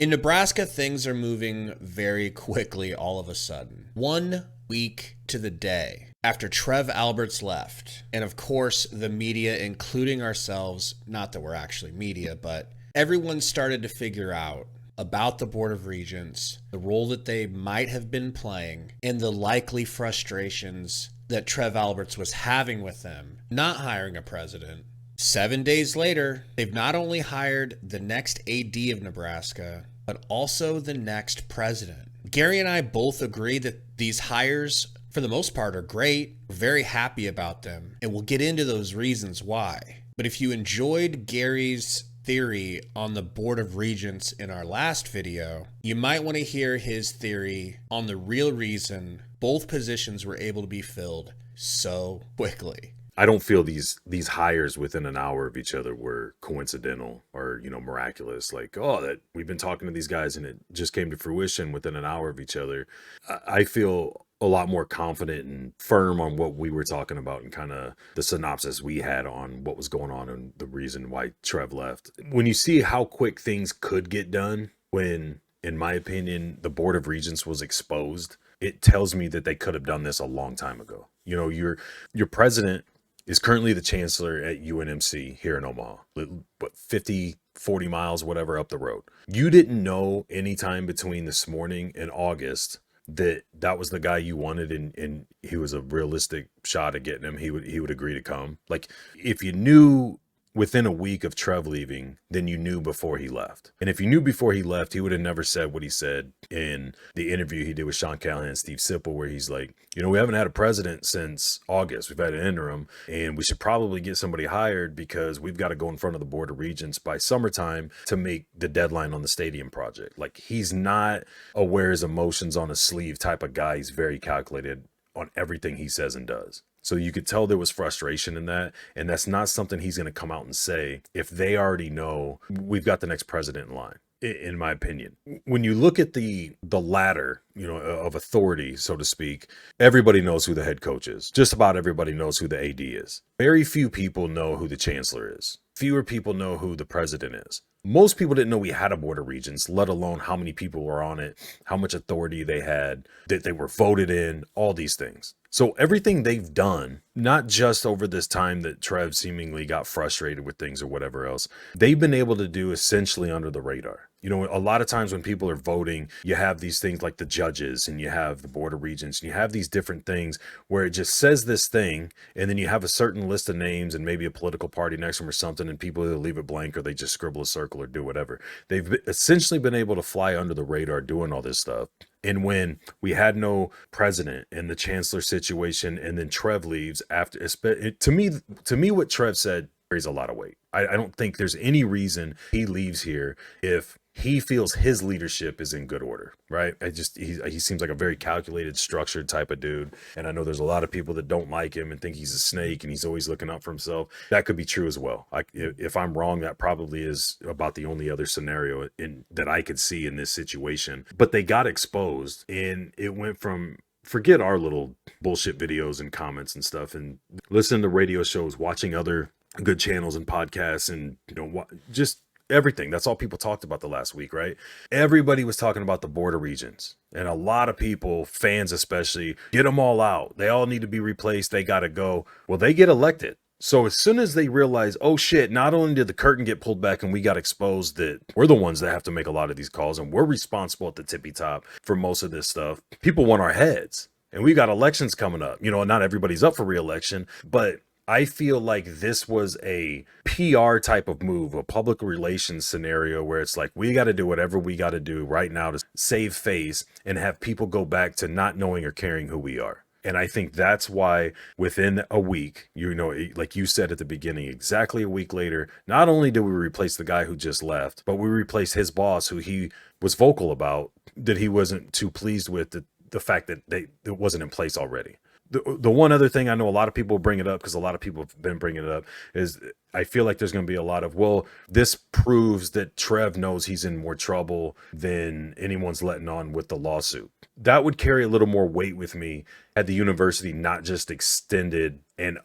In Nebraska, things are moving very quickly all of a sudden. 1 week to the day after Trev Alberts left, and of course, the media, including ourselves, not that we're actually media, but everyone started to figure out about the Board of Regents, the role that they might have been playing, and the likely frustrations that Trev Alberts was having with them, not hiring a president. 7 days later, they've not only hired the next AD of Nebraska, but also the next president. Gary and I both agree that these hires, for the most part, are great. We're very happy about them, and we'll get into those reasons why. But if you enjoyed Gary's theory on the Board of Regents in our last video, you might want to hear his theory on the real reason both positions were able to be filled so quickly. I don't feel these hires within an hour of each other were coincidental or, miraculous. Like, oh, that we've been talking to these guys and it just came to fruition within an hour of each other. I feel a lot more confident and firm on what we were talking about and kind of the synopsis we had on what was going on and the reason why Trev left. When you see how quick things could get done when, in my opinion, the Board of Regents was exposed, it tells me that they could have done this a long time ago. Your president is currently the chancellor at UNMC here in Omaha, 40 miles, whatever, up the road. You didn't know any time between this morning and August that was the guy you wanted, and he was a realistic shot at getting him. He would agree to come. Like, if you knew within a week of Trev leaving, then you knew before he left. And if you knew before he left, he would have never said what he said in the interview he did with Sean Callahan and Steve Sipple, where he's like, we haven't had a president since August. We've had an interim, and we should probably get somebody hired because we've got to go in front of the Board of Regents by summertime to make the deadline on the stadium project. Like, he's not a wear his emotions on his sleeve type of guy. He's very calculated on everything he says and does. So you could tell there was frustration in that. And that's not something he's going to come out and say if they already know we've got the next president in line, in my opinion. When you look at the ladder, of authority, so to speak, everybody knows who the head coach is. Just about everybody knows who the AD is. Very few people know who the chancellor is. Fewer people know who the president is. Most people didn't know we had a Board of Regents, let alone how many people were on it, how much authority they had, that they were voted in, all these things. So everything they've done, not just over this time that Trev seemingly got frustrated with things or whatever else, they've been able to do essentially under the radar. A lot of times when people are voting, you have these things like the judges and you have the Board of Regents and you have these different things where it just says this thing, and then you have a certain list of names and maybe a political party next to them or something, and people either leave it blank or they just scribble a circle or do whatever. They've essentially been able to fly under the radar doing all this stuff. And when we had no president in the chancellor situation, and then Trev leaves after, to me, what Trev said carries a lot of weight. I don't think there's any reason he leaves here if he feels his leadership is in good order, right? He seems like a very calculated, structured type of dude. And I know there's a lot of people that don't like him and think he's a snake and he's always looking out for himself. That could be true as well. If I'm wrong, that probably is about the only other scenario that I could see in this situation. But they got exposed, and it went from, forget our little bullshit videos and comments and stuff, and listening to radio shows, watching other good channels and podcasts, and just everything. That's all people talked about the last week, right? Everybody was talking about the Board of Regents, and a lot of people, fans especially, get them all out. They all need to be replaced. They got to go. Well, they get elected. So as soon as they realize, oh shit, not only did the curtain get pulled back and we got exposed that we're the ones that have to make a lot of these calls and we're responsible at the tippy top for most of this stuff, people want our heads. And we got elections coming up. Not everybody's up for re-election, but I feel like this was a PR type of move, a public relations scenario where it's like, we got to do whatever we got to do right now to save face and have people go back to not knowing or caring who we are. And I think that's why within a week, like you said at the beginning, exactly a week later, not only did we replace the guy who just left, but we replaced his boss, who he was vocal about that he wasn't too pleased with the fact that it wasn't in place already. The one other thing, I know a lot of people bring it up because a lot of people have been bringing it up, is I feel like there's going to be a lot of, well, this proves that Trev knows he's in more trouble than anyone's letting on with the lawsuit. That would carry a little more weight with me had the university not just extended and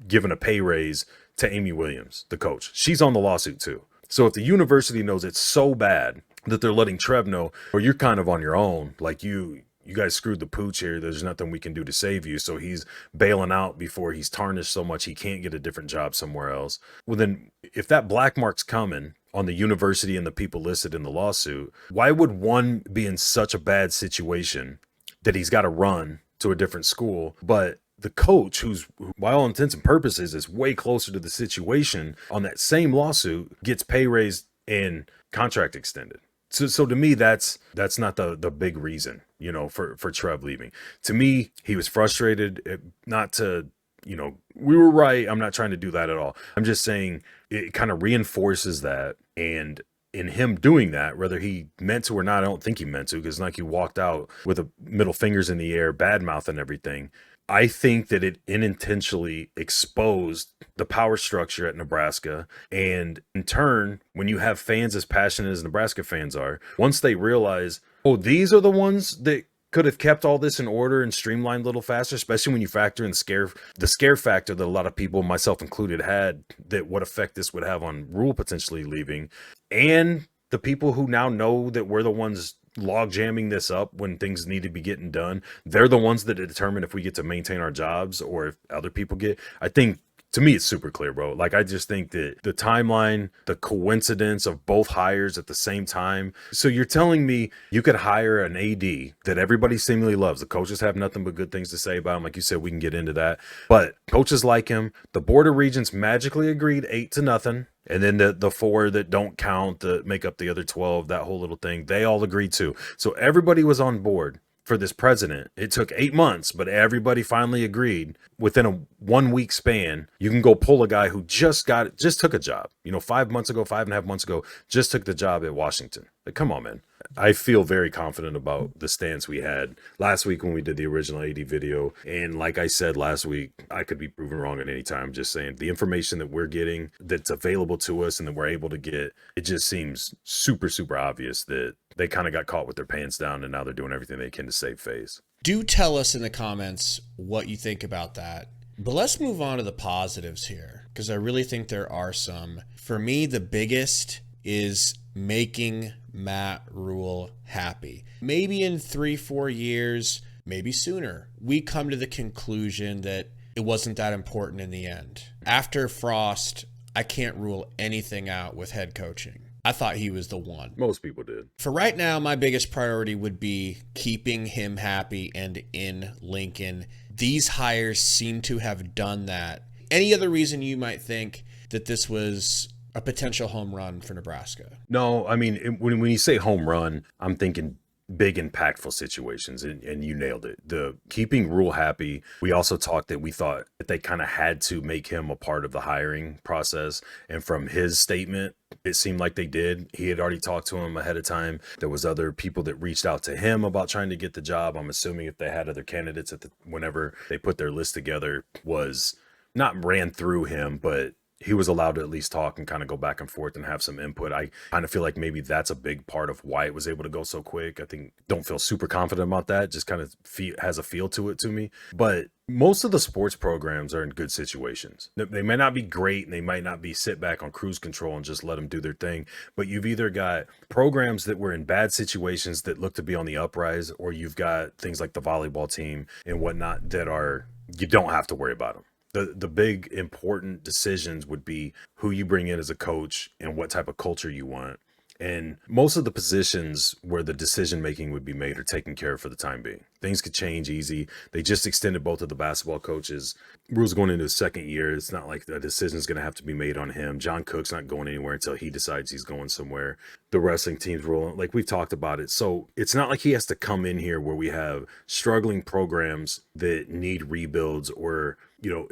given a pay raise to Amy Williams, the coach. She's on the lawsuit too. So if the university knows it's so bad that they're letting Trev know, or you're kind of on your own. Like you guys screwed the pooch here. There's nothing we can do to save you. So he's bailing out before he's tarnished so much he can't get a different job somewhere else. Well, then if that black mark's coming on the university and the people listed in the lawsuit, why would one be in such a bad situation that he's got to run to a different school, but the coach, who's by all intents and purposes is way closer to the situation on that same lawsuit, gets pay raised and contract extended? So to me, that's not the big reason, for Trev leaving. To me, he was frustrated, not to, we were right. I'm not trying to do that at all. I'm just saying it kind of reinforces that. And in him doing that, whether he meant to or not, I don't think he meant to, because like he walked out with the middle fingers in the air, bad mouth and everything. I think that it unintentionally exposed the power structure at Nebraska. And in turn, when you have fans as passionate as Nebraska fans are, once they realize, oh, these are the ones that could have kept all this in order and streamlined a little faster, especially when you factor in the scare factor that a lot of people, myself included, had, that what effect this would have on Rule potentially leaving. And the people who now know that we're the ones log jamming this up when things need to be getting done, they're the ones that determine if we get to maintain our jobs or if other people get. I think, to me, it's super clear, bro. Like, I just think that the timeline, the coincidence of both hires at the same time. So you're telling me you could hire an AD that everybody seemingly loves. The coaches have nothing but good things to say about him. Like you said, we can get into that. But coaches like him. The Board of Regents magically agreed 8-0. And then the 4 that don't count, that make up the other 12, that whole little thing, they all agreed too. So everybody was on board for this president. It took 8 months, but everybody finally agreed. Within a 1 week span, you can go pull a guy who just took a job, 5 months ago, 5.5 months ago, just took the job at Washington. Like, come on, man. I feel very confident about the stance we had last week when we did the original AD video. And like I said last week, I could be proven wrong at any time. I'm just saying the information that we're getting, that's available to us and that we're able to get, it just seems super, super obvious that they kind of got caught with their pants down and now they're doing everything they can to save face. Do tell us in the comments what you think about that. But let's move on to the positives here, because I really think there are some. For me, the biggest is making Matt Rule happy. Maybe in 3-4 years, maybe sooner, we come to the conclusion that it wasn't that important in the end. After Frost, I can't rule anything out with head coaching. I thought he was the one. Most people did. For right now, my biggest priority would be keeping him happy and in Lincoln. These hires seem to have done that. Any other reason you might think that this was a potential home run for Nebraska? No, I mean, when you say home run, I'm thinking big impactful situations, and you nailed it. The keeping Rule happy. We also talked that we thought that they kind of had to make him a part of the hiring process, and from his statement, it seemed like they did. He had already talked to him ahead of time. There was other people that reached out to him about trying to get the job. I'm assuming if they had other candidates whenever they put their list together, was not ran through him, but he was allowed to at least talk and kind of go back and forth and have some input. I kind of feel like maybe that's a big part of why it was able to go so quick. I think, don't feel super confident about that. Just kind of has a feel to it to me. But most of the sports programs are in good situations. They might not be great and they might not be sit back on cruise control and just let them do their thing. But you've either got programs that were in bad situations that look to be on the uprise, or you've got things like the volleyball team and whatnot that are, you don't have to worry about them. The big important decisions would be who you bring in as a coach and what type of culture you want. And most of the positions where the decision making would be made are taken care of for the time being. Things could change easy. They just extended both of the basketball coaches. Rule's going into his second year. It's not like a decision is going to have to be made on him. John Cook's not going anywhere until he decides he's going somewhere. The wrestling team's rolling. Like, we've talked about it. So it's not like he has to come in here where we have struggling programs that need rebuilds, or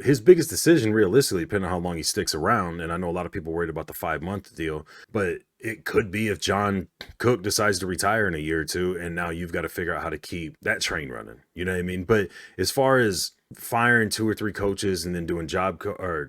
his biggest decision realistically, depending on how long he sticks around. And I know a lot of people worried about the 5-month deal, but it could be if John Cook decides to retire in a year or two, and now you've got to figure out how to keep that train running. You know what I mean? But as far as firing 2 or 3 coaches and then doing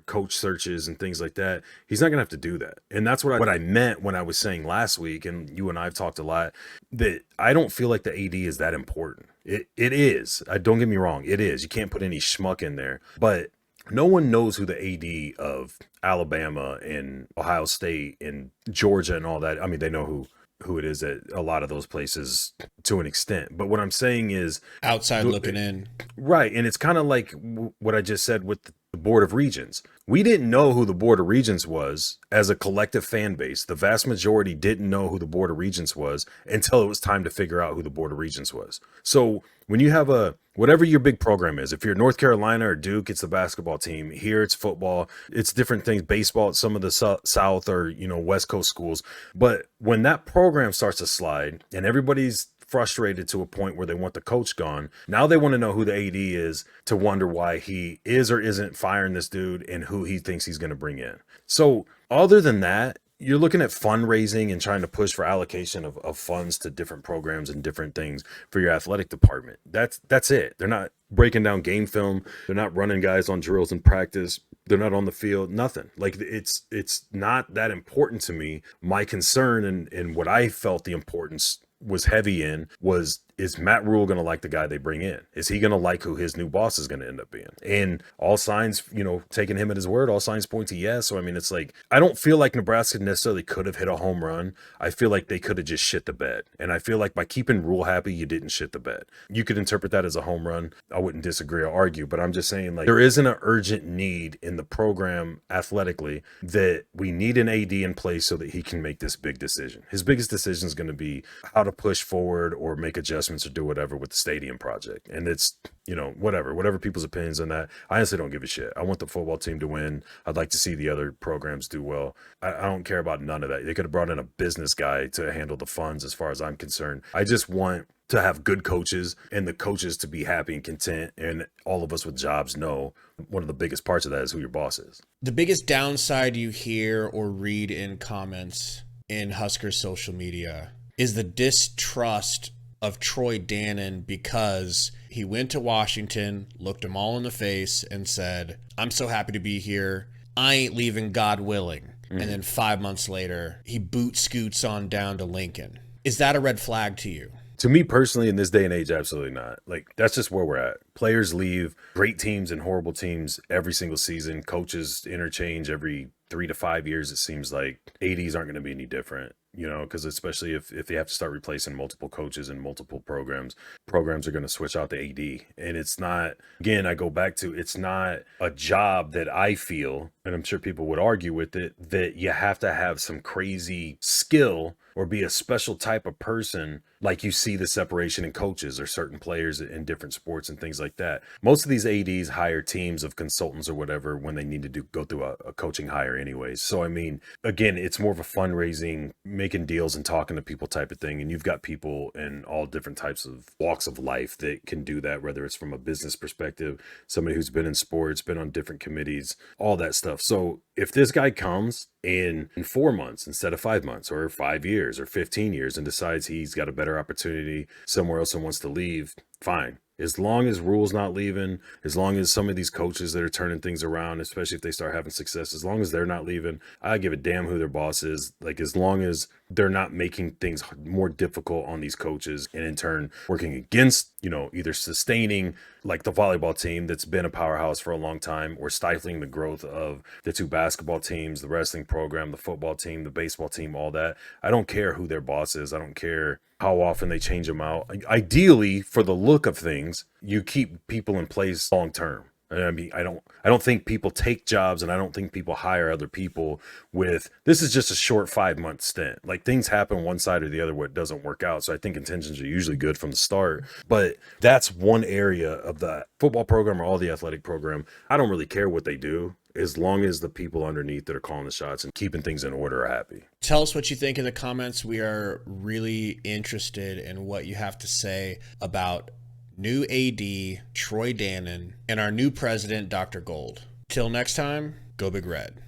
coach searches and things like that, he's not gonna have to do that. And that's what I meant when I was saying last week, and you and I have talked a lot, that I don't feel like the AD is that important. It is. Don't get me wrong, it is. You can't put any schmuck in there, but no one knows who the AD of Alabama and Ohio State and Georgia and all that. I mean, they know who it is at a lot of those places to an extent. But what I'm saying is outside looking in. Right. And it's kind of like what I just said with the Board of Regents. We didn't know who the Board of Regents was as a collective fan base. The vast majority didn't know who the Board of Regents was until it was time to figure out who the Board of Regents was. So when you have whatever your big program is, if you're North Carolina or Duke, it's the basketball team. Here it's football. It's different things, baseball at some of the South or, West Coast schools. But when that program starts to slide and everybody's frustrated to a point where they want the coach gone, now they want to know who the AD is to wonder why he is or isn't firing this dude and who he thinks he's going to bring in. So other than that, you're looking at fundraising and trying to push for allocation of funds to different programs and different things for your athletic department. That's it. They're not breaking down game film. They're not running guys on drills in practice. They're not on the field, nothing. Like it's not that important to me. My concern and what I felt the importance was heavy in is Matt Rule going to like the guy they bring in? Is he going to like who his new boss is going to end up being? And all signs, taking him at his word, all signs point to yes. So, I mean, it's like, I don't feel like Nebraska necessarily could have hit a home run. I feel like they could have just shit the bed. And I feel like by keeping Rule happy, you didn't shit the bed. You could interpret that as a home run. I wouldn't disagree or argue, but I'm just saying, like, there isn't an urgent need in the program athletically that we need an AD in place so that he can make this big decision. His biggest decision is going to be how to push forward or make adjustments or do whatever with the stadium project. And it's, whatever people's opinions on that. I honestly don't give a shit. I want the football team to win. I'd like to see the other programs do well. I don't care about none of that. They could have brought in a business guy to handle the funds as far as I'm concerned. I just want to have good coaches and the coaches to be happy and content. And all of us with jobs know one of the biggest parts of that is who your boss is. The biggest downside you hear or read in comments in Huskers social media is the distrust of Troy Dannen because he went to Washington, looked them all in the face and said, I'm so happy to be here. I ain't leaving, God willing. Mm-hmm. And then 5 months later, he boot scoots on down to Lincoln. Is that a red flag to you? To me personally, in this day and age, absolutely not. Like, that's just where we're at. Players leave great teams and horrible teams every single season. Coaches interchange every 3 to 5 years. It seems like ADs aren't going to be any different, because especially if they have to start replacing multiple coaches and multiple programs are going to switch out the AD. And it's not, again, I go back to, it's not a job that I feel, and I'm sure people would argue with it, that you have to have some crazy skill or be a special type of person, like you see the separation in coaches or certain players in different sports and things like that. Most of these ADs hire teams of consultants or whatever when they need to go through a coaching hire anyways. So, I mean, again, it's more of a fundraising, making deals and talking to people type of thing. And you've got people in all different types of walks of life that can do that, whether it's from a business perspective, somebody who's been in sports, been on different committees, all that stuff. So if this guy comes in 4 months instead of 5 months or 5 years or 15 years and decides he's got a better opportunity somewhere else and wants to leave, fine. As long as Rule's not leaving, as long as some of these coaches that are turning things around, especially if they start having success, as long as they're not leaving, I give a damn who their boss is. Like, as long as they're not making things more difficult on these coaches and in turn working against, either sustaining like the volleyball team that's been a powerhouse for a long time or stifling the growth of the two basketball teams, the wrestling program, the football team, the baseball team, all that. I don't care who their boss is. I don't care how often they change them out. Ideally, for the look of things, you keep people in place long term. I mean, I don't think people take jobs and I don't think people hire other people with, this is just a short 5 month stint. Like, things happen one side or the other where it doesn't work out. So I think intentions are usually good from the start. But that's one area of the football program or all the athletic program. I don't really care what they do, as long as the people underneath that are calling the shots and keeping things in order are happy. Tell us what you think in the comments. We are really interested in what you have to say about new AD, Troy Dannen, and our new president, Dr. Gold. Till next time, go Big Red.